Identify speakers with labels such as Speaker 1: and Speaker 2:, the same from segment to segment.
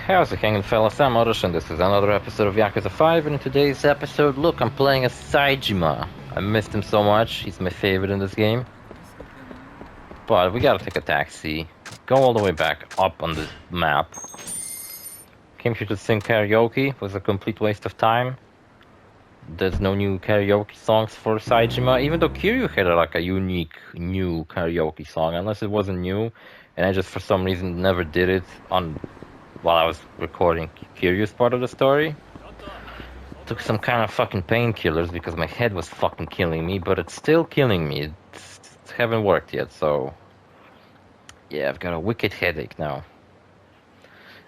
Speaker 1: How's it hanging, fellas? I'm OrosZ, and this is another episode of Yakuza 5, and in today's episode, look, I'm playing as Saejima. I missed him so much, he's my favorite in this game. But we gotta take a taxi, go all the way back up on the map. Came here to sing karaoke, it was a complete waste of time. There's no new karaoke songs for Saejima, even though Kiryu had like a unique new karaoke song, unless it wasn't new, and I just for some reason never did it on while I was recording Kiryu's part of the story. Took some kind of fucking painkillers because my head was fucking killing me, but it's still killing me. It haven't worked yet, so yeah, I've got a wicked headache now.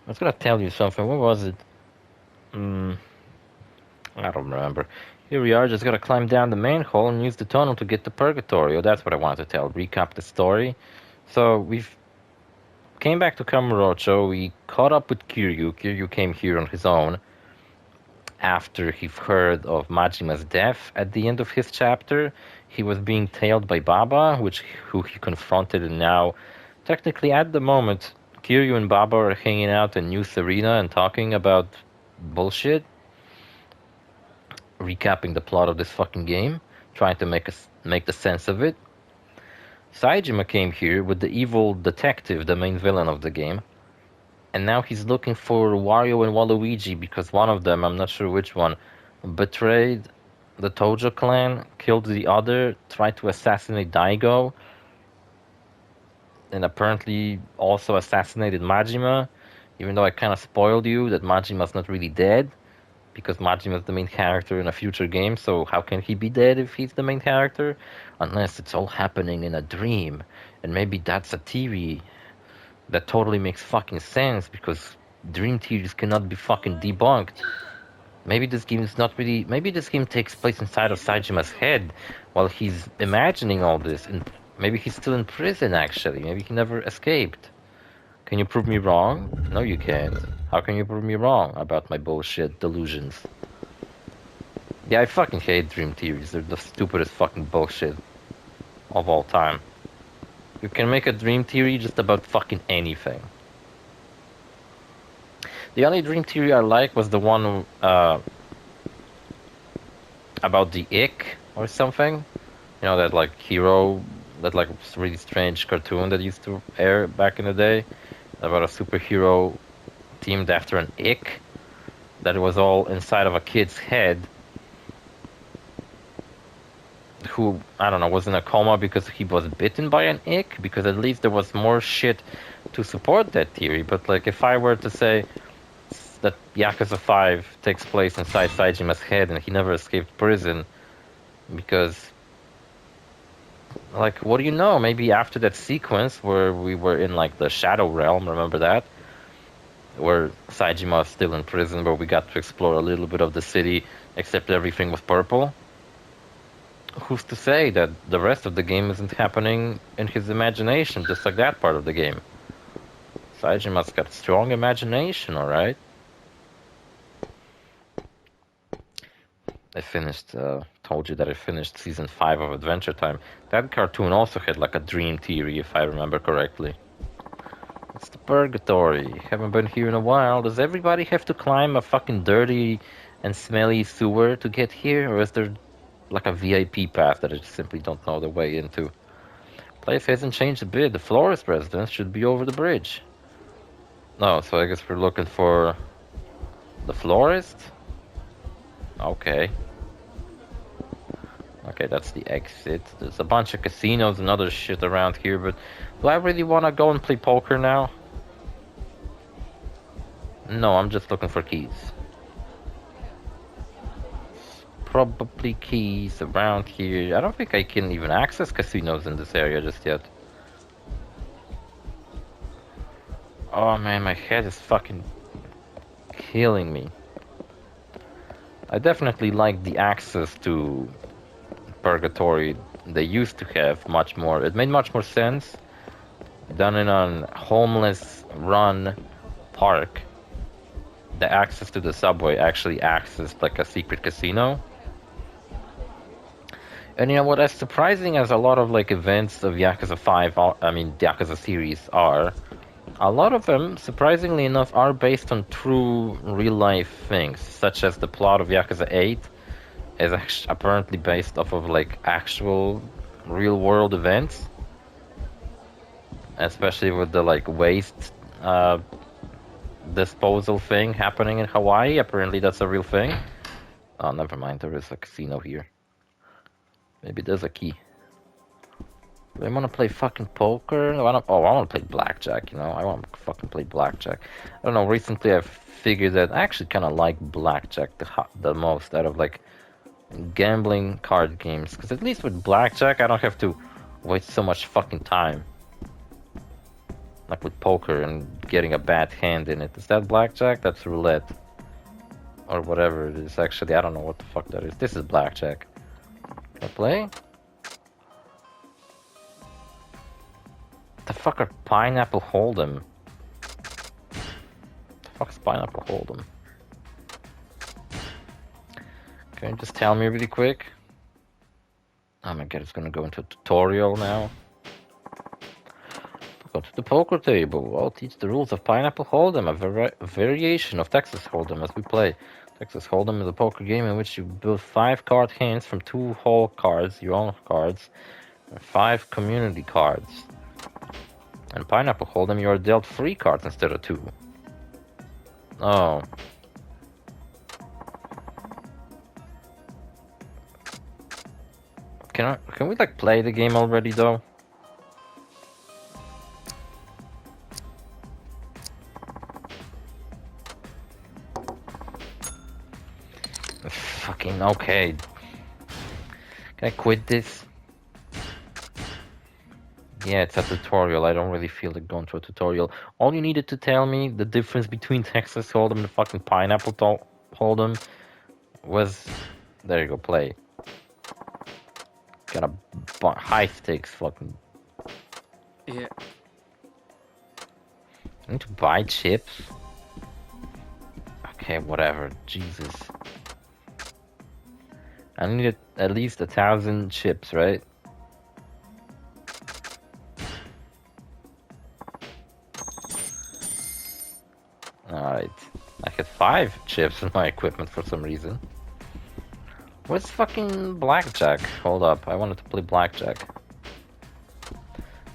Speaker 1: I was gonna tell you something. What was it? I don't remember. Here we are, just gotta climb down the main hall and use the tunnel to get to Purgatory. Oh, that's what I wanted to tell. Recap the story. So we've came back to Kamurocho, we caught up with Kiryu. Kiryu came here on his own after he heard of Majima's death. At the end of his chapter, he was being tailed by Baba, who he confronted, and now, technically at the moment, Kiryu and Baba are hanging out in New Serena and talking about bullshit, recapping the plot of this fucking game, trying to make the sense of it. Saejima came here with the evil detective, the main villain of the game, and now he's looking for Wario and Waluigi because one of them, I'm not sure which one, betrayed the Tojo clan, killed the other, tried to assassinate Daigo, and apparently also assassinated Majima, even though I kind of spoiled you that Majima's not really dead, because Majima's the main character in a future game, so how can he be dead if he's the main character? Unless it's all happening in a dream, and maybe that's a theory that totally makes fucking sense, because dream theories cannot be fucking debunked. Maybe this game is not really... Maybe this game takes place inside of Saejima's head while he's imagining all this, and maybe he's still in prison, actually. Maybe he never escaped. Can you prove me wrong? No, you can't. How can you prove me wrong about my bullshit delusions? Yeah, I fucking hate dream theories. They're the stupidest fucking bullshit of all time. You can make a dream theory just about fucking anything. The only dream theory I like was the one about the ick or something. You know, that like hero, that like really strange cartoon that used to air back in the day about a superhero themed after an ick, that it was all inside of a kid's head who, I don't know, was in a coma because he was bitten by an ick, because at least there was more shit to support that theory. But like, if I were to say that Yakuza 5 takes place inside Saejima's head and he never escaped prison, because like, what do you know? Maybe after that sequence where we were in like the Shadow Realm, remember that? Where Saejima was still in prison, where we got to explore a little bit of the city, except everything was purple. Who's to say that the rest of the game isn't happening in his imagination, just like that part of the game? Saejima's got strong imagination, alright? I finished, told you that I finished Season 5 of Adventure Time. That cartoon also had like a dream theory, if I remember correctly. It's the Purgatory. Haven't been here in a while. Does everybody have to climb a fucking dirty and smelly sewer to get here? Or is there like a VIP path that I just simply don't know the way into? Place hasn't changed a bit. The florist residence should be over the bridge. No, so I guess we're looking for the florist? Okay. Okay, that's the exit. There's a bunch of casinos and other shit around here, but do I really want to go and play poker now? No, I'm just looking for keys. Probably keys around here. I don't think I can even access casinos in this area just yet. Oh man, my head is fucking killing me. I definitely like the access to Purgatory they used to have much more. It made much more sense done in a homeless run park. The access to the subway actually acts as like a secret casino. And you know what, as surprising as a lot of like events of Yakuza 5 are, I mean the Yakuza series are, A lot of them, surprisingly enough, are based on true real-life things, such as the plot of Yakuza 8 is apparently based off of like actual real-world events, especially with the like waste disposal thing happening in Hawaii. Apparently, that's a real thing. Oh, never mind. There is a casino here. Maybe there's a key. Do I want to play fucking poker? I want to play blackjack, you know? I want to fucking play blackjack. I don't know, recently I've figured that I actually kind of like blackjack the most out of, like, gambling card games. Because at least with blackjack, I don't have to waste so much fucking time. Like with poker and getting a bad hand in it. Is that blackjack? That's roulette. Or whatever it is. Actually, I don't know what the fuck that is. This is blackjack. Can I play? The fuck are Pineapple Hold'em? The fuck is Pineapple Hold'em? Can you just tell me really quick? Oh my god, it's gonna go into a tutorial now. Go to the poker table. I'll teach the rules of Pineapple Hold'em, a variation of Texas Hold'em as we play. Texas Hold'em is a poker game in which you build 5 card hands from 2 whole cards, your own cards, and 5 community cards. And Pineapple Hold'em, you are dealt 3 cards instead of 2. Oh. Can we like play the game already though? Fucking okay. Can I quit this? Yeah, it's a tutorial. I don't really feel like going to a tutorial. All you needed to tell me the difference between Texas Hold'em and fucking Pineapple Hold'em was... There you go, play. Got a high stakes fucking...
Speaker 2: Yeah.
Speaker 1: I need to buy chips? Okay, whatever. Jesus. I need at least 1,000 chips, right? Alright. I had 5 chips in my equipment for some reason. Where's fucking blackjack? Hold up, I wanted to play blackjack.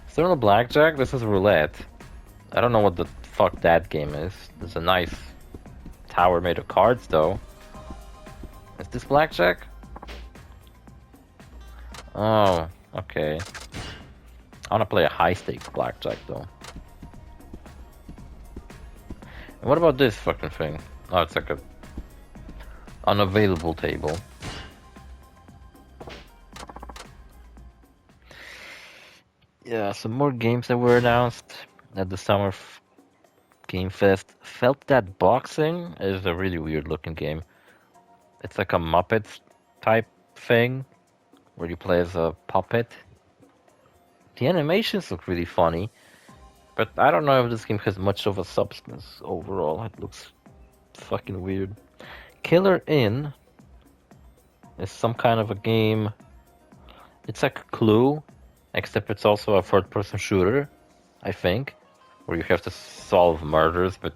Speaker 1: Is there no blackjack? This is roulette. I don't know what the fuck that game is. There's a nice tower made of cards though. Is this blackjack? Oh, okay. I wanna play a high stakes blackjack though. And what about this fucking thing? Oh, it's like a unavailable table. Yeah, some more games that were announced at the Summer Game Fest. Felt That Boxing is a really weird looking game. It's like a Muppets type thing where you play as a puppet. The animations look really funny, but I don't know if this game has much of a substance overall. It looks fucking weird. Killer Inn is some kind of a game. It's like Clue, except it's also a third-person shooter, I think, where you have to solve murders, but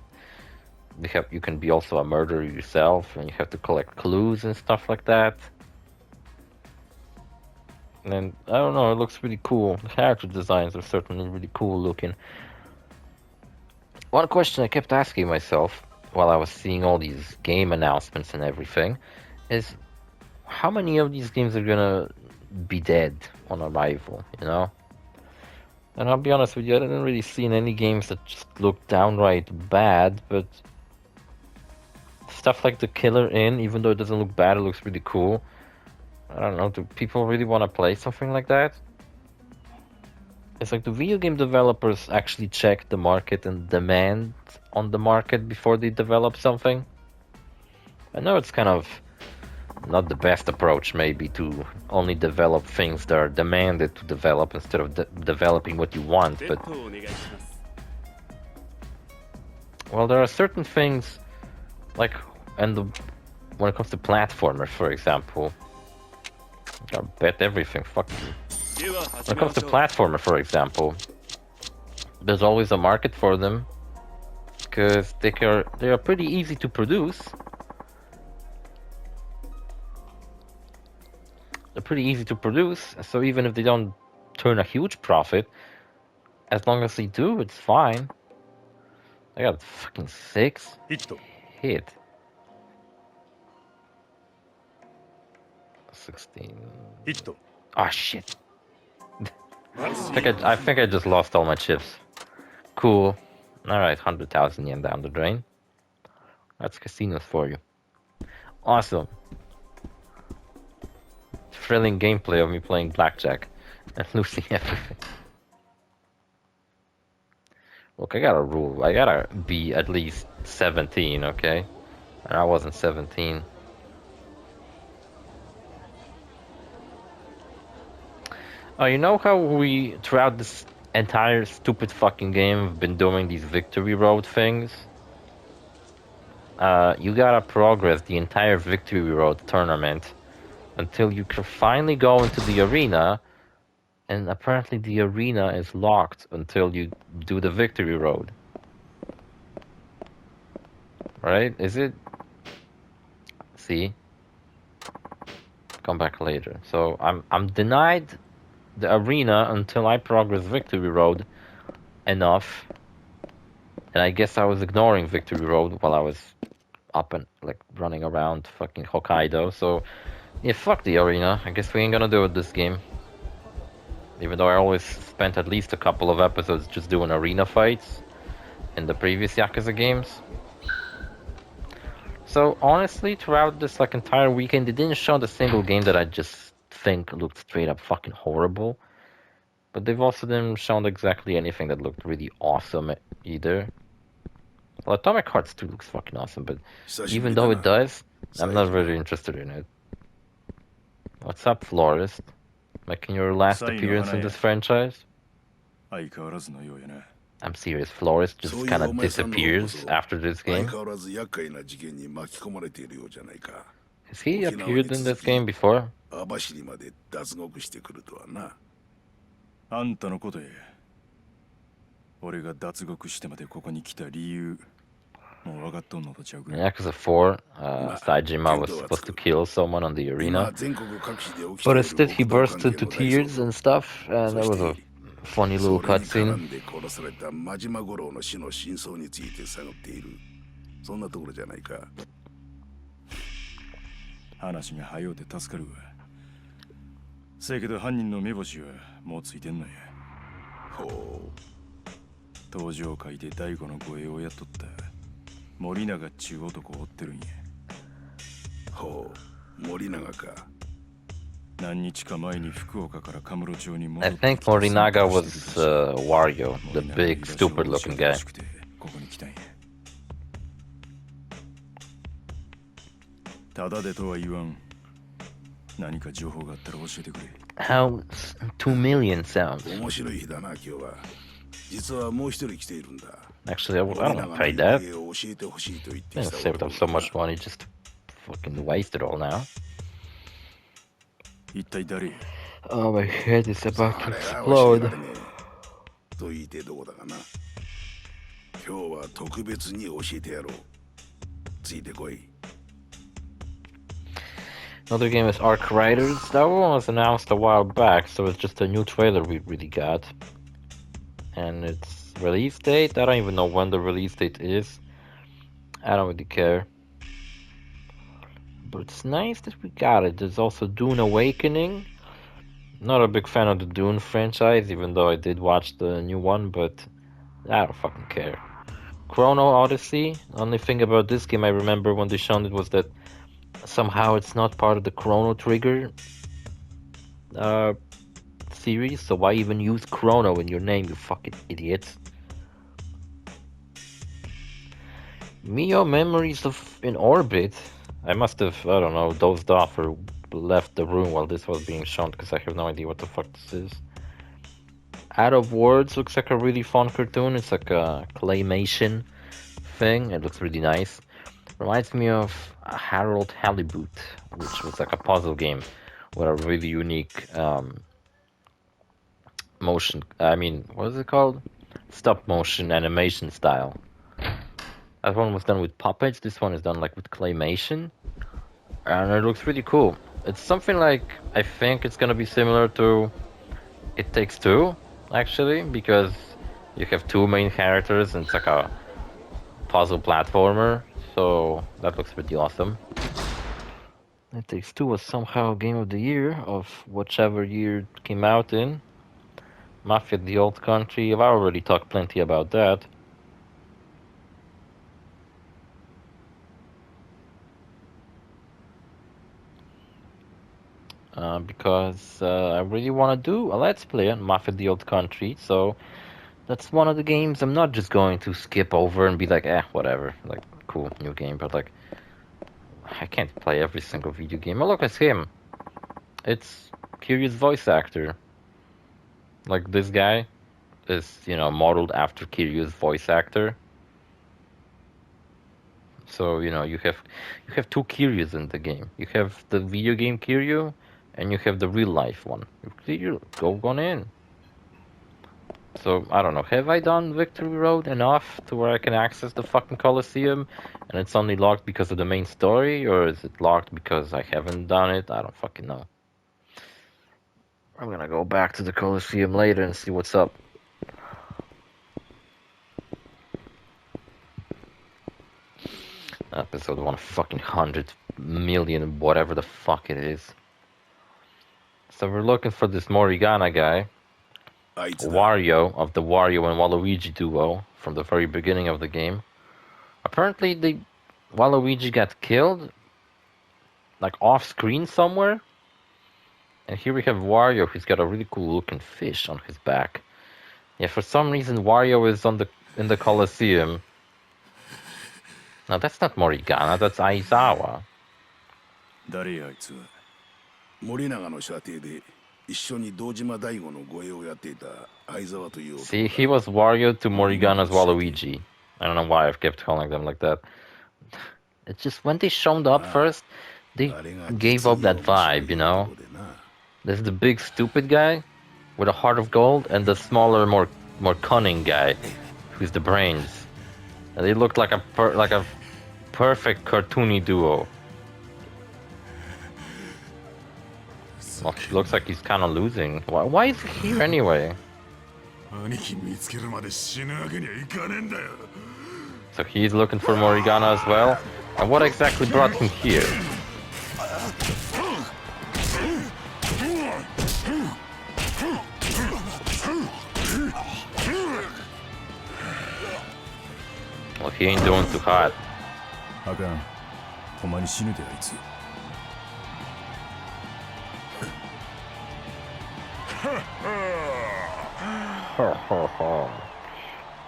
Speaker 1: you can be also a murderer yourself, and you have to collect clues and stuff like that. And I don't know, it looks really cool. The character designs are certainly really cool looking. One question I kept asking myself while I was seeing all these game announcements and everything is how many of these games are gonna be dead on arrival, you know? And I'll be honest with you, I didn't really see any games that just look downright bad, but stuff like the Killer Inn, even though it doesn't look bad, it looks really cool. I don't know, do people really want to play something like that? It's like, do video game developers actually check the market and demand on the market before they develop something? I know it's kind of not the best approach, maybe, to only develop things that are demanded to develop instead of developing what you want, but... Well, there are certain things, like, when it comes to platformers, for example... I bet everything, fuck you. When it comes to platformer, for example, there's always a market for them because they are pretty easy to produce. They're pretty easy to produce, so even if they don't turn a huge profit, as long as they do, it's fine. I got fucking 6 hit. 16. Ah, shit. I think I just lost all my chips. Cool. Alright, 100,000 yen down the drain. That's casinos for you. Awesome. Thrilling gameplay of me playing blackjack and losing everything. Look, I got a rule. I gotta be at least 17, okay? And I wasn't 17. Oh, you know how we, throughout this entire stupid fucking game, have been doing these victory road things? You gotta progress the entire victory road tournament until you can finally go into the arena, and apparently the arena is locked until you do the victory road. Right? Is it? See? Come back later. So I'm denied the arena until I progress victory road enough. And I guess I was ignoring victory road while I was up and like running around fucking Hokkaido. So yeah, fuck the arena. I guess we ain't gonna do it this game. Even though I always spent at least a couple of episodes just doing arena fights in the previous Yakuza games. So honestly, throughout this like entire weekend, they didn't show the single game that I just think looked straight up fucking horrible. But they've also didn't shown exactly anything that looked really awesome either. Well, Atomic Hearts 2 looks fucking awesome, but even though it does, I'm not very interested in it. What's up, Florist? Making your last appearance in this franchise? I'm serious, Florist just kind of disappears after this game. Has he appeared in this game before?
Speaker 3: あんたのことへ俺が脱獄してまでここに来た理由もう分かっとんのとちゃうか
Speaker 1: In Yakuza 4, Saejima was supposed to kill someone on the arena, but instead he burst into tears and stuff, and that was a funny little cutscene.
Speaker 3: そんなところじゃないか話が早うて助かるわせやけど犯人の目星はもうついてんのやほう登場会で大悟の護衛を雇った森永っちゅう男を追ってるんやほう森永か何日か前に福岡からカムロ町に戻って
Speaker 1: I think Morinaga was Wario, the big stupid looking guy.
Speaker 3: ここに来たんやただでとは言わん何か情報があったら教えてくれ
Speaker 1: How 2 million sounds.
Speaker 3: 面白い日だな今日は実はもう一人来ているんだ
Speaker 1: Actually, I don't want to pay that. I saved up so much money just to fucking waste it all now.
Speaker 3: 一体誰
Speaker 1: Oh, my head is about to explode.
Speaker 3: と言いてどこだかな今日は特別に教えてやろうついてこい
Speaker 1: Another game is Arc Riders. That one was announced a while back, so it's just a new trailer we really got. And its release date, I don't even know when the release date is. I don't really care. But it's nice that we got it. There's also Dune Awakening. Not a big fan of the Dune franchise, even though I did watch the new one, but I don't fucking care. Chrono Odyssey. Only thing about this game I remember when they showed it was that somehow it's not part of the Chrono Trigger series, so why even use Chrono in your name, you fucking idiots? Mio Memories of in Orbit. I must have, I don't know, dozed off or left the room while this was being shown because I have no idea what the fuck this is. Out of Words looks like a really fun cartoon. It's like a claymation thing. It looks really nice. Reminds me of Harold Halibut, which was like a puzzle game with a really unique motion. I mean, what is it called? stop motion animation style. That one was done with puppets. This one is done like with claymation, and it looks really cool. It's something like, I think it's gonna be similar to It Takes Two, actually, because you have two main characters and it's like a puzzle platformer. So that looks pretty awesome. It Takes Two was somehow Game of the Year of whichever year it came out in. Mafia: The Old Country, I've already talked plenty about that. Because I really want to do a Let's Play on Mafia: The Old Country, so that's one of the games I'm not just going to skip over and be like, whatever, like, cool, new game, but like, I can't play every single video game. Oh, look, it's him. It's Kiryu's voice actor. Like, this guy is, modeled after Kiryu's voice actor. So, you have two Kiryus in the game. You have the video game Kiryu, and you have the real life one. You go on in. So, I don't know, have I done Victory Road enough to where I can access the fucking Colosseum and it's only locked because of the main story, or is it locked because I haven't done it? I don't fucking know. I'm gonna go back to the Colosseum later and see what's up. Episode 100 million, whatever the fuck it is. So we're looking for this Morigana guy, Wario, of the Wario and Waluigi duo from the very beginning of the game. Apparently, Waluigi got killed, like off screen somewhere. And here we have Wario, who's got a really cool looking fish on his back. Yeah, for some reason Wario is in the Colosseum. No, that's not Morigana, that's Aizawa. See, he was Wario to Morigana's Waluigi. I don't know why I've kept calling them like that. It's just when they showed up first, they gave up that vibe, There's the big stupid guy with a heart of gold, and the smaller, more cunning guy, who's the brains. And they looked like a perfect cartoony duo. Well, he looks like he's kind of losing. Why is he here anyway? So he's looking for Morigana as well. And what exactly brought him here? Well, he ain't doing too hot.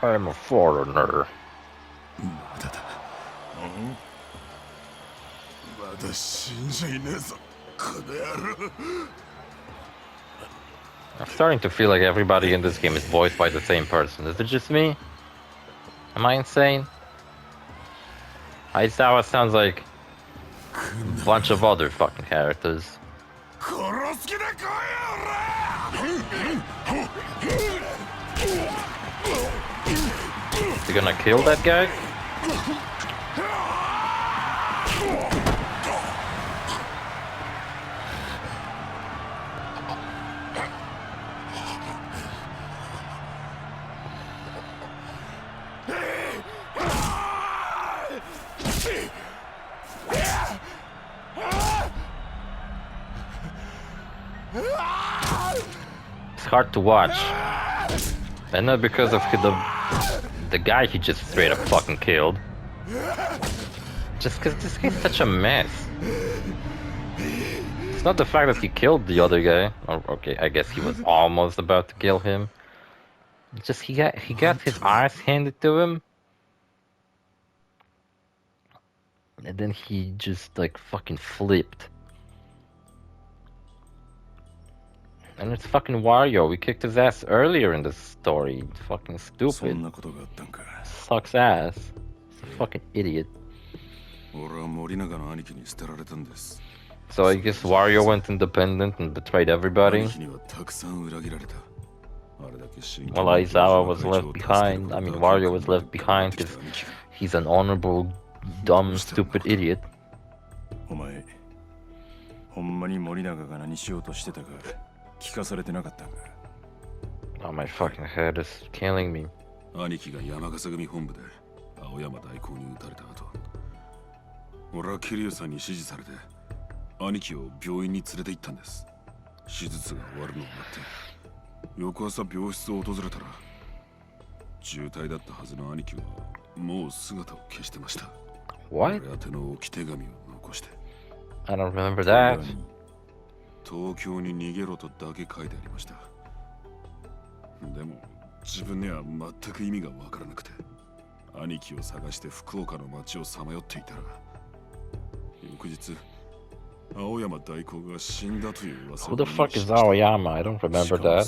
Speaker 1: I'm a foreigner. I'm starting to feel like everybody in this game is voiced by the same person. Is it just me? Am I insane? Aizawa sounds like a bunch of other fucking characters. Is he gonna kill that guy? It's hard to watch. And not because of the guy he just straight up fucking killed. Just because this guy's such a mess. It's not the fact that he killed the other guy. Oh, okay, I guess he was almost about to kill him. It's just he got his ass handed to him. And then he just like fucking flipped. And it's fucking Wario. We kicked his ass earlier in the story. It's fucking stupid. Sucks ass. He's a fucking idiot. So I guess Wario went independent and betrayed everybody. Well, Aizawa was left behind. I mean, Wario was left behind because he's an honorable, dumb, stupid idiot.
Speaker 3: お前、ほんまに森永が何しようとしてたか聞かされてなかったんか。
Speaker 1: Oh, my fucking head is killing me.
Speaker 4: 兄貴が山笠組本部で青山大公に撃たれた後、俺は桐生さんに指示されて兄貴を病院に連れて行ったんです。手術が終わるのを待って翌朝病室を訪れたら重体だったはずの兄貴はもう姿を消してました。
Speaker 1: What?
Speaker 4: 俺宛ての置き手紙を残して。
Speaker 1: I don't remember that.
Speaker 4: 東京に逃げろとだけ書いてありました。でも自分には全く意味がわからなくて、兄貴を探して福岡の街をさまよっていたら、翌日青山大公が死んだという噂を。
Speaker 1: Who the fuck is Aoyama? I don't remember that.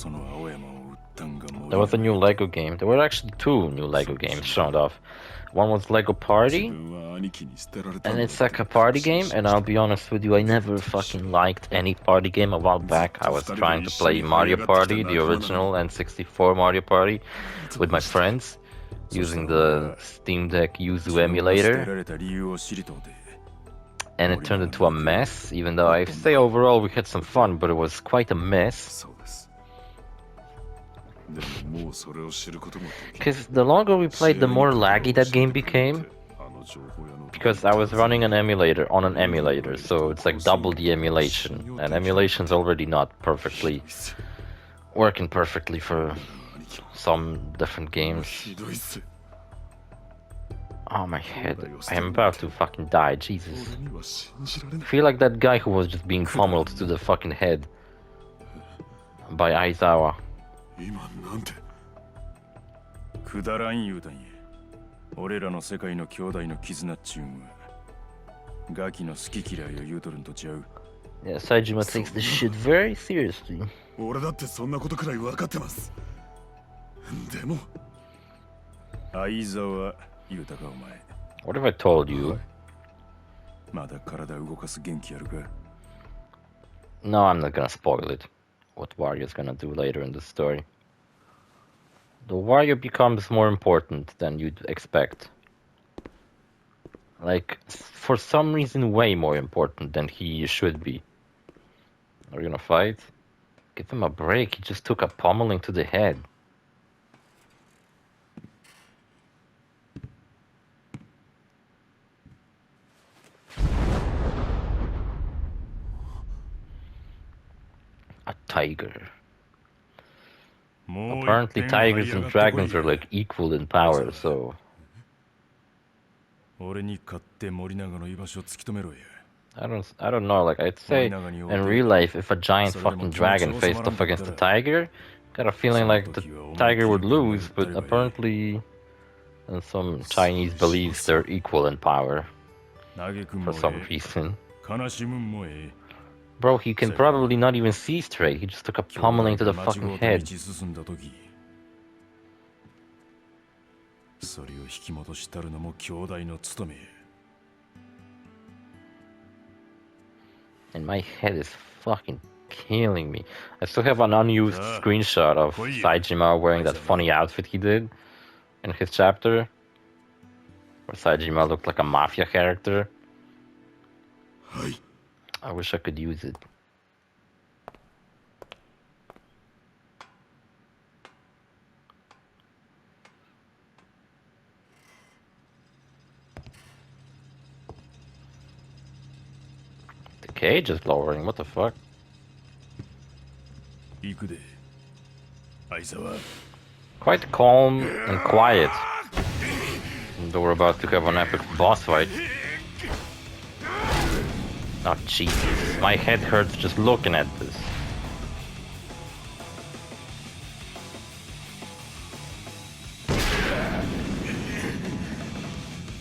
Speaker 1: There was a new Lego game. There were actually two new Lego games shown off. One was Lego Party, and it's like a party game, and I'll be honest with you, I never fucking liked any party game. A while back, I was trying to play Mario Party, the original N64 Mario Party, with my friends, using the Steam Deck Yuzu emulator, and it turned into a mess, even though I say overall we had some fun, but it was quite a mess. Because the longer we played, the more laggy that game became. Because I was running an emulator on an emulator, so it's like double the emulation. And emulation's already not perfectly working perfectly for some different games. Oh, my head. I am about to fucking die, Jesus. I feel like that guy who was just being pummeled to the fucking head by Aizawa.
Speaker 3: くだらん言うたんや。俺らの世界の兄弟の絆っちゅうんはガキの好き嫌いを言うとるんとちゃう。
Speaker 1: Yeah, Saejima takes this shit very seriously.
Speaker 4: 俺だってそんなことくらい分かってます。でも
Speaker 3: 相沢言うたかお前。
Speaker 1: What have I told you?
Speaker 3: まだ体動かす元気あるか。
Speaker 1: No, I'm not gonna spoil it. What Wario's gonna do later in the story. The Wario becomes more important than you'd expect. Like, for some reason, way more important than he should be. Are we gonna fight? Give him a break, he just took a pummeling to the head. A tiger. Apparently tigers and dragons are like equal in power, so... I don't know, like I'd say in real life if a giant fucking dragon faced off against a tiger, got a feeling like the tiger would lose, but apparently in some Chinese beliefs they're equal in power. For some reason. Bro, he can probably not even see straight. He just took a pummeling to the fucking head. And my head is fucking killing me. I still have an unused screenshot of Saejima wearing that funny outfit he did in his chapter. Where Saejima looked like a mafia character. I wish I could use it. The cage is lowering, what the fuck? Quite calm and quiet. Though we're about to have an epic boss fight. Oh Jesus, my head hurts just looking at this.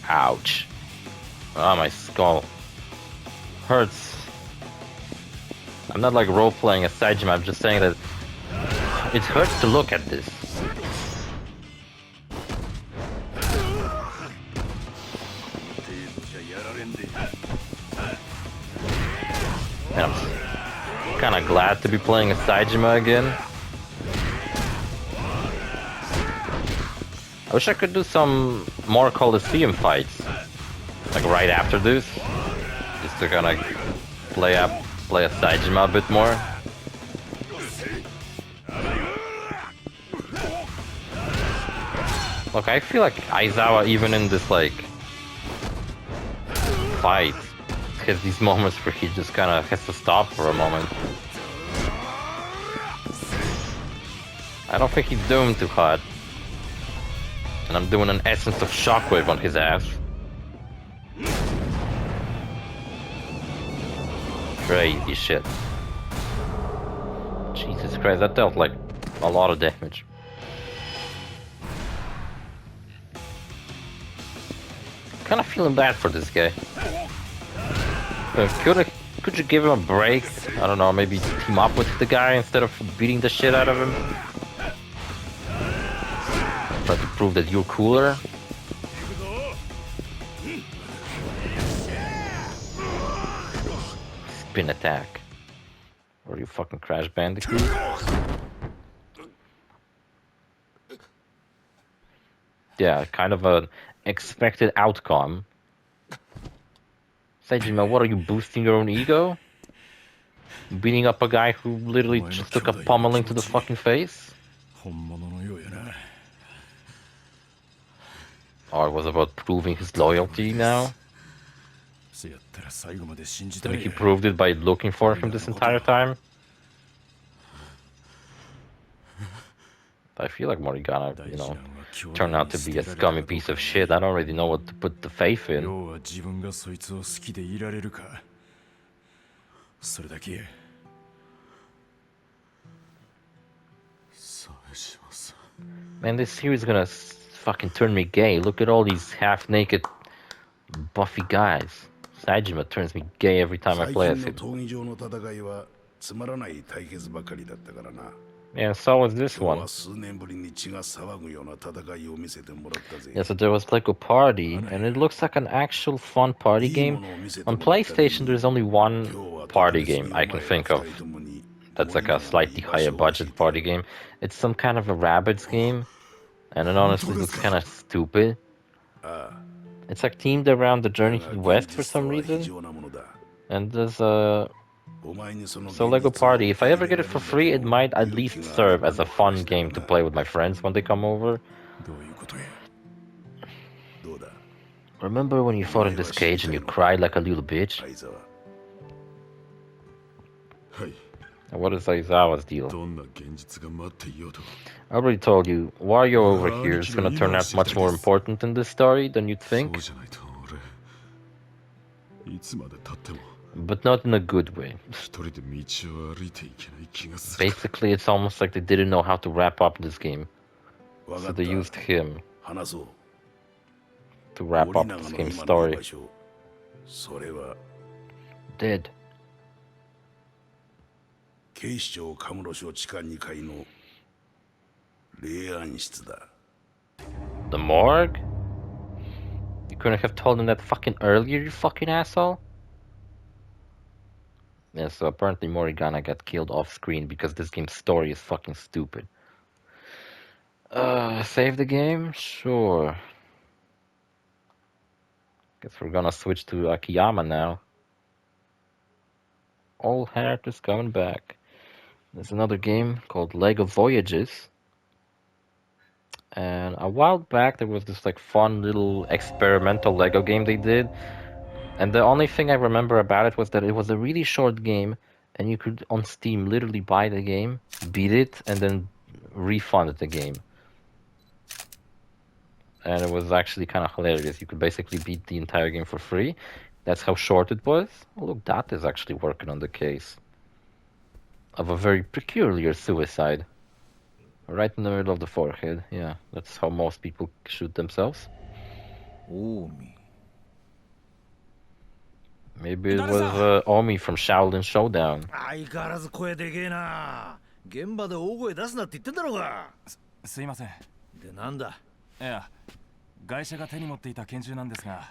Speaker 1: Ouch. Ah, my skull hurts. I'm not like role-playing a Saejima, I'm just saying that it hurts to look at this. And I'm kinda glad to be playing a Saejima again. I wish I could do some more Colosseum fights, like right after this, just to kind of play a Saejima a bit more. Look, I feel like Aizawa, even in this like fight, has these moments where he just kind of has to stop for a moment. I don't think he's doomed too hard. And I'm doing an essence of shockwave on his ass. Crazy shit. Jesus Christ, that dealt like a lot of damage. Kinda feeling bad for this guy. Could you give him a break? I don't know, maybe team up with the guy instead of beating the shit out of him? Try to prove that you're cooler. Spin attack. Or you fucking Crash Bandicoot? Yeah, kind of an expected outcome. Saejima, what are you, boosting your own ego? Beating up a guy who literally just took a pummeling to the fucking face? Or it was about proving his loyalty now? Didn't he proved it by looking for him this entire time? I feel like Morigana, you know, turned out to be a scummy piece of shit. I don't really know what to put the faith in. Man, this series is gonna fucking turn me gay. Look at all these half-naked, buffy guys. Saejima turns me gay every time I play as him. Yeah, so was this one. Yeah, so there was Lego Party, and it looks like an actual fun party game. On PlayStation, there's only one party game I can think of. That's like a slightly higher budget party game. It's some kind of a Rabbids game, and it honestly looks kind of stupid. It's like themed around the Journey to the West for some reason. And there's so Lego Party, if I ever get it for free, it might at least serve as a fun game to play with my friends when they come over. Remember when you fought in this cage and you cried like a little bitch? And what is Aizawa's deal? I already told you, Wario over here is gonna turn out much more important in this story than you'd think. But not in a good way. Basically, it's almost like they didn't know how to wrap up this game. So they used him to wrap up this game's story. Dead. The morgue? You couldn't have told him that fucking earlier, you fucking asshole? Yeah, so apparently Morigana got killed off screen because this game's story is fucking stupid. Save the game? Sure. Guess we're gonna switch to Akiyama now. All characters coming back. There's another game called Lego Voyages. And a while back there was this like fun little experimental Lego game they did. And the only thing I remember about it was that it was a really short game, and you could on Steam literally buy the game, beat it, and then refund the game. And it was actually kind of hilarious. You could basically beat the entire game for free. That's how short it was. Oh, look, that is actually working on the case of a very peculiar suicide. Right in the middle of the forehead. Yeah, that's how most people shoot themselves. Maybe it was Omi from Shaolin Showdown.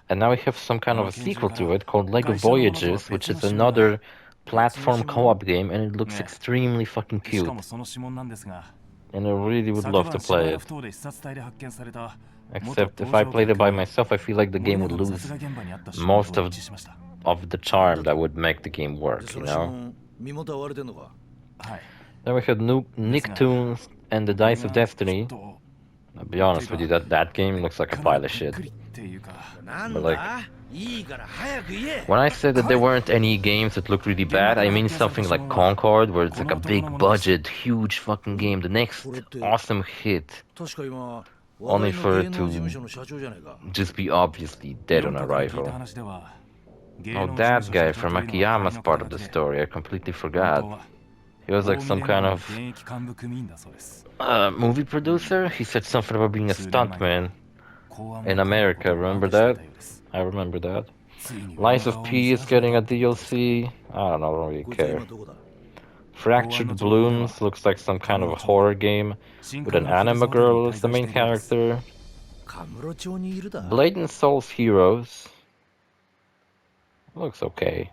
Speaker 1: And now we have some kind of a sequel to it called Lego Voyages, which is another platform co-op game, and it looks extremely fucking cute. and I really would love to play it. Except if I played it by myself, I feel like the game would lose most of the charm that would make the game work, you know? Then we had Nicktoons and the Dice of Destiny. I'll be honest with you, that game looks like a pile of shit. But like, when I said that there weren't any games that looked really bad, I mean something like Concord, where it's like a big budget, huge fucking game, the next awesome hit, only for it to just be obviously dead on arrival. Oh, that guy from Akiyama's part of the story, I completely forgot. He was like some kind of movie producer. He said something about being a stuntman in America, remember that? I remember that. Lies of P is getting a DLC. I don't know, I don't really care. Fractured Blooms looks like some kind of a horror game with an anime girl as the main character. Blade and Soul's Heroes looks okay.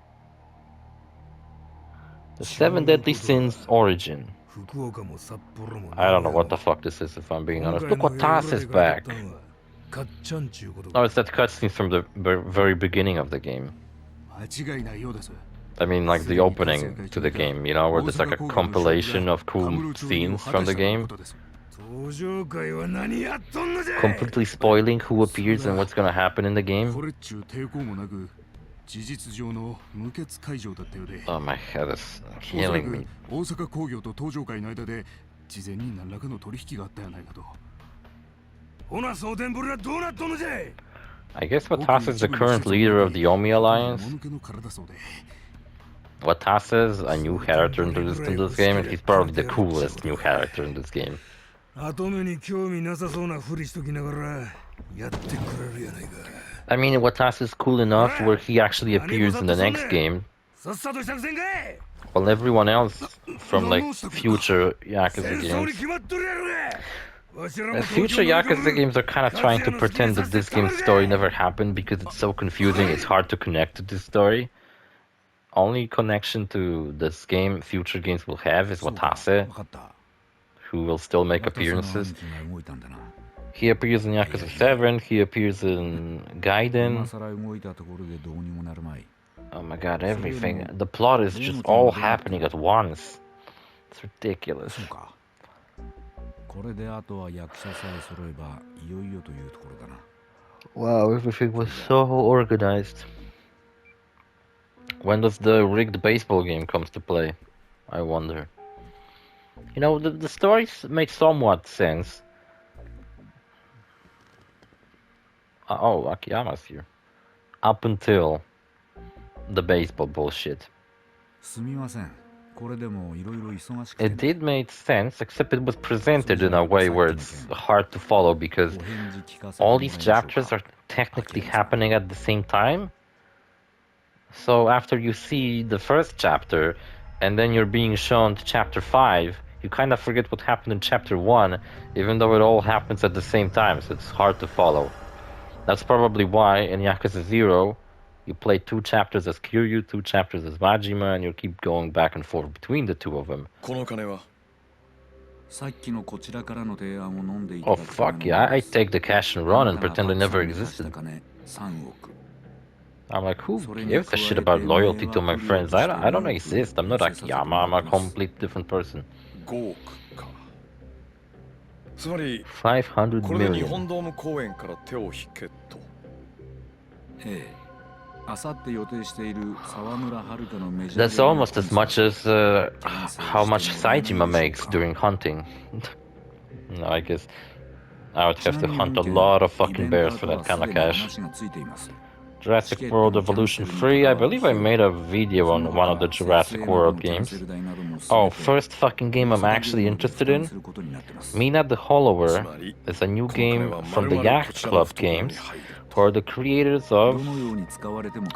Speaker 1: The Seven Deadly Sins Origin. I don't know what the fuck this is, if I'm being honest. Look what Tass is back. Oh, it's that cutscene from the very beginning of the game. I mean, like the opening to the game, you know, where there's like a compilation of cool scenes from the game. Completely spoiling who appears and what's gonna happen in the game. Oh, my head is killing me. I guess Watase is the current leader of the Omi Alliance. Watase is a new character introduced in this game, and he's probably the coolest new character in this game. I mean, Watase is cool enough where he actually appears in the next game, while everyone else from like future Yakuza games. Future Yakuza games are kind of trying to pretend that this game's story never happened because it's so confusing, it's hard to connect to this story. Only connection to this game future games will have is Watase, who will still make appearances. He appears in Yakuza 7, he appears in Gaiden. Oh my god, everything. The plot is just all happening at once. It's ridiculous. Wow, everything was so organized. When does the rigged baseball game comes to play? I wonder. You know, the stories make somewhat sense. Oh, Akiyama's here. Up until the baseball bullshit. It did make sense, except it was presented in a way where it's hard to follow because all these chapters are technically happening at the same time. So after you see the first chapter and then you're being shown to chapter 5, you kind of forget what happened in chapter 1, even though it all happens at the same time, so it's hard to follow. That's probably why in Yakuza 0, you play 2 chapters as Kiryu, 2 chapters as Majima, and you keep going back and forth between the 2 of them. Oh fuck yeah, I take the cash and run and pretend it never existed. I'm like, who gives a shit about loyalty to my friends? I don't exist, I'm not Akiyama, I'm a complete different person. 500 million. That's almost as much as how much Saejima makes during hunting. No, I guess I would have to hunt a lot of fucking bears for that kind of cash. Jurassic World Evolution 3, I believe I made a video on one of the Jurassic World games. Oh, first fucking game I'm actually interested in? Mina the Hollower is a new game from the Yacht Club games, who are the creators of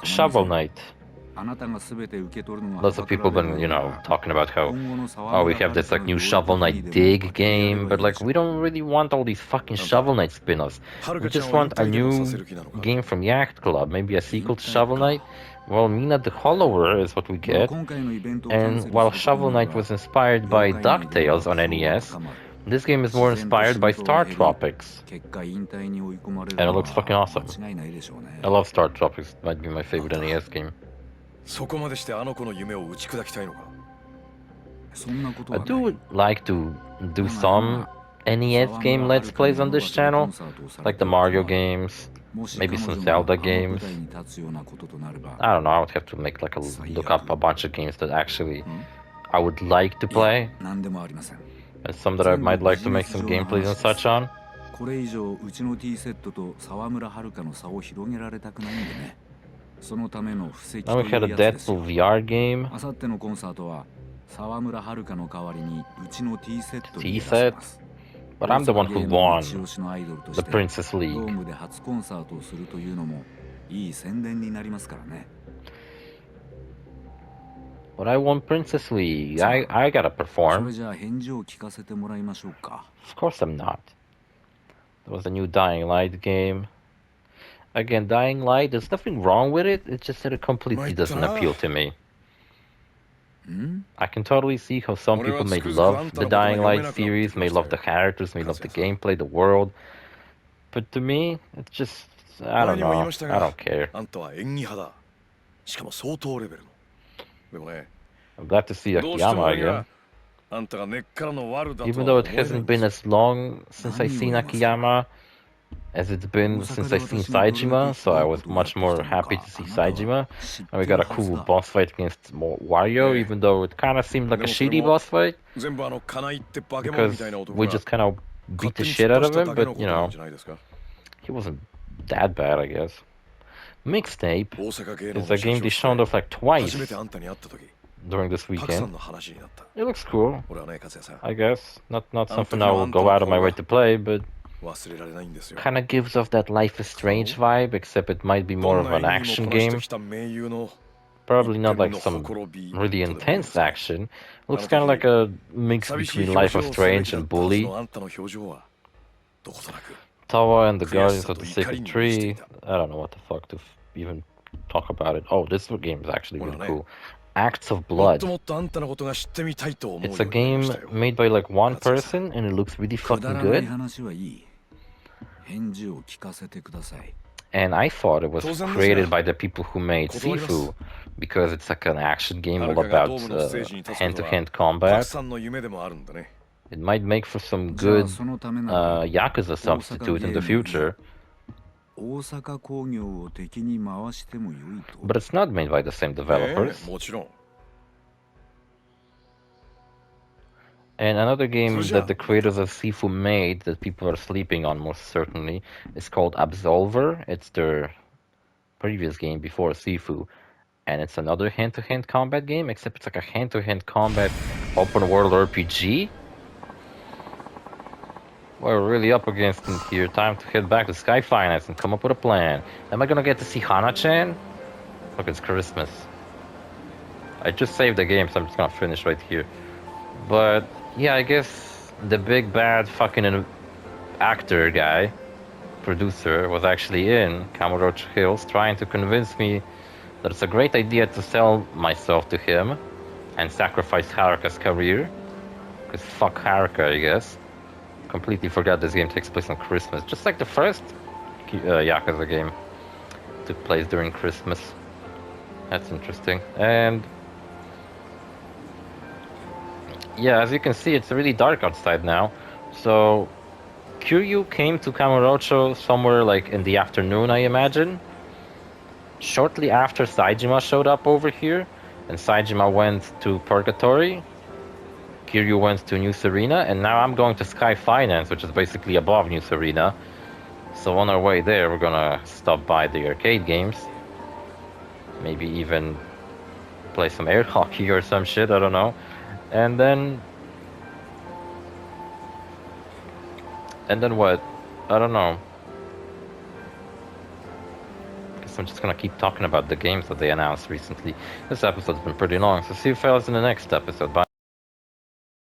Speaker 1: Shovel Knight. Lots of people been, you know, talking about how, oh, we have this like new Shovel Knight Dig game, but like we don't really want all these fucking Shovel Knight spin-offs. We just want a new game from Yacht Club, maybe a sequel to Shovel Knight. Well, Mina the Hollower is what we get, and while Shovel Knight was inspired by DuckTales on NES, This game is more inspired by Star Tropics.
Speaker 2: 結果引退に追い込まれる
Speaker 1: And it
Speaker 2: のは
Speaker 1: looks fucking awesome.
Speaker 2: 間違いないでしょうね
Speaker 1: I love Star Tropics. Might be my favorite NES game.
Speaker 3: そこまでしてあの子の夢を打ち砕きたいのか。
Speaker 2: そんなこと
Speaker 1: I
Speaker 2: はない
Speaker 1: do like to do some NES game let's plays on this channel, like the Mario games, maybe some Zelda games. I don't know, I would have to make like look up a bunch of games that actually I would like to play,
Speaker 2: 何でもありません
Speaker 1: and some that I might like to make some gameplays and such on.
Speaker 2: これ以上うちの T セットと沢村遥の差を広げられたくないんでねそのための布石
Speaker 1: Then
Speaker 2: と
Speaker 1: we
Speaker 2: い
Speaker 1: had
Speaker 2: う
Speaker 1: a
Speaker 2: やつですよ
Speaker 1: Deadpool VR game.
Speaker 2: あさってのコンサートは沢村遥の代わりにうちの T セット
Speaker 1: T
Speaker 2: に出せます
Speaker 1: But I'm the one who won
Speaker 2: 一押しのアイドルと
Speaker 1: the
Speaker 2: して
Speaker 1: Princess
Speaker 2: ド
Speaker 1: League.
Speaker 2: ームで初コンサートをするというのもいい宣伝になりますからね
Speaker 1: But I won Princess League. I gotta
Speaker 2: それ
Speaker 1: perform.
Speaker 2: じゃあ返事を聞かせてもらいましょうか
Speaker 1: Of course I'm not. There was a new Dying Light game. Again, Dying Light, there's nothing wrong with it. It's just that it completely doesn't appeal to me.
Speaker 2: ん
Speaker 1: I can totally see how some people may love the Dying Light series, may love the characters, may love the gameplay, the world. But to me, it's just, I don't know. I don't care.
Speaker 3: あんたは演技派だ。しかも相当レベルの。でもね、
Speaker 1: I'm glad to see
Speaker 3: どうしても
Speaker 1: Akiyama
Speaker 3: 俺が
Speaker 1: again.
Speaker 3: あんたが根っからの悪だとは
Speaker 1: Even
Speaker 3: 思
Speaker 1: though
Speaker 3: え
Speaker 1: it
Speaker 3: ない
Speaker 1: hasn't been as long since I've seen Akiyama as it's been since I've seen Saejima, so I was much more happy to see Saejima. And we got a cool boss fight against Wario, even though it kind of seemed like a shitty boss fight,
Speaker 3: 全部あのカナイって化け物
Speaker 1: because
Speaker 3: みたいな男
Speaker 1: we
Speaker 3: が
Speaker 1: just kind of beat the
Speaker 3: 勝手に
Speaker 1: shit
Speaker 3: 突っ
Speaker 1: out
Speaker 3: 走
Speaker 1: of
Speaker 3: った
Speaker 1: him,
Speaker 3: だけの
Speaker 1: but
Speaker 3: こ
Speaker 1: you
Speaker 3: となん
Speaker 1: know,
Speaker 3: じゃないですか。
Speaker 1: he wasn't that bad, I guess. Mixtape
Speaker 3: 大阪芸能
Speaker 1: is a game they
Speaker 3: の
Speaker 1: showed off like
Speaker 3: 初
Speaker 1: twice
Speaker 3: めてあんたに会った時、
Speaker 1: during this
Speaker 3: たくさん
Speaker 1: weekend.
Speaker 3: の話になった。
Speaker 1: It looks cool,
Speaker 3: 俺はね、勝也さん、
Speaker 1: I guess. Not something I will go out of my way to play, but
Speaker 3: 忘れられないんですよ。
Speaker 1: kind of gives off that Life is Strange vibe, except it might be
Speaker 3: ど
Speaker 1: more
Speaker 3: ん
Speaker 1: of
Speaker 3: な
Speaker 1: an
Speaker 3: 演技
Speaker 1: action
Speaker 3: もこなして
Speaker 1: game.
Speaker 3: きた盟友の
Speaker 1: Probably not
Speaker 3: 一
Speaker 1: like
Speaker 3: 点の
Speaker 1: some
Speaker 3: ほころび
Speaker 1: really
Speaker 3: とでも言いま
Speaker 1: intense
Speaker 3: すか。
Speaker 1: action. Looks kind of like a mix
Speaker 3: 寂しい
Speaker 1: between
Speaker 3: 表
Speaker 1: Life
Speaker 3: 情
Speaker 1: is
Speaker 3: をすべ
Speaker 1: Strange
Speaker 3: きだ
Speaker 1: and
Speaker 3: ったはず
Speaker 1: Bully.
Speaker 3: のあんたの表情はどことなく
Speaker 1: Tawa and the
Speaker 3: 悔し
Speaker 1: Guardians
Speaker 3: さ
Speaker 1: of
Speaker 3: と
Speaker 1: the
Speaker 3: 怒
Speaker 1: Sacred
Speaker 3: りに満ちてい
Speaker 1: Tree.
Speaker 3: た。
Speaker 1: I don't know what the fuck to even talk about it. Oh, this game is actually really
Speaker 3: Well,
Speaker 1: cool. Acts of
Speaker 3: もっ
Speaker 1: Blood.
Speaker 3: ともっとあんたのことが知ってみたいと思うよ
Speaker 1: It's
Speaker 3: う
Speaker 1: a
Speaker 3: になりまし
Speaker 1: game
Speaker 3: たよ。
Speaker 1: made by like one
Speaker 3: That's awesome.
Speaker 1: person, and it looks really
Speaker 2: くだ
Speaker 1: fucking
Speaker 2: らない
Speaker 1: good.
Speaker 2: 話はいい返事を聞かせてください
Speaker 1: And I thought it was
Speaker 3: 当然ですが、
Speaker 1: created by the people who made
Speaker 3: 断ります。
Speaker 1: Sifu, because it's like an action game
Speaker 3: は
Speaker 1: all
Speaker 3: るかが
Speaker 1: about
Speaker 3: ドームのステージに立つことは
Speaker 1: hand-to-hand
Speaker 3: たく
Speaker 1: combat.
Speaker 3: さんの夢でもあるんだね。
Speaker 1: It might make for some
Speaker 2: じゃあ
Speaker 1: good
Speaker 2: そのためなら
Speaker 1: Yakuza substitute in the future,
Speaker 2: 大阪工業を敵に回してもよいと
Speaker 1: but it's not made by the same
Speaker 3: ね
Speaker 1: developers.
Speaker 3: えもちろん。
Speaker 1: And another game
Speaker 3: So,
Speaker 1: that the creators of Sifu made that people are sleeping on most certainly is called Absolver. It's their previous game before Sifu. And it's another hand-to-hand combat game, except it's like a hand-to-hand combat open world RPG. We're really up against it here. Time to head back to Sky Finance and come up with a plan. Am I gonna get to see Hana-chan? Look, it's Christmas. I just saved the game, so I'm just gonna finish right here. But yeah, I guess the big bad fucking actor guy, producer, was actually in Kamurocho Hills trying to convince me that it's a great idea to sell myself to him and sacrifice Haruka's career. Because fuck Haruka, I guess. Completely forgot this game takes place on Christmas. Just like the first Yakuza game took place during Christmas. That's interesting. And yeah, as you can see, it's really dark outside now. So Kiryu came to Kamurocho somewhere like in the afternoon, I imagine. Shortly after Saejima showed up over here, and Saejima went to Purgatory. Kiryu went to New Serena, and now I'm going to Sky Finance, which is basically above New Serena. So on our way there, we're gonna stop by the arcade games. Maybe even play some air hockey or some shit, I don't know. And then what? I don't know. Guess I'm just gonna keep talking about the games that they announced recently. This episode's been pretty long, so see you fellas in the next episode. Bye.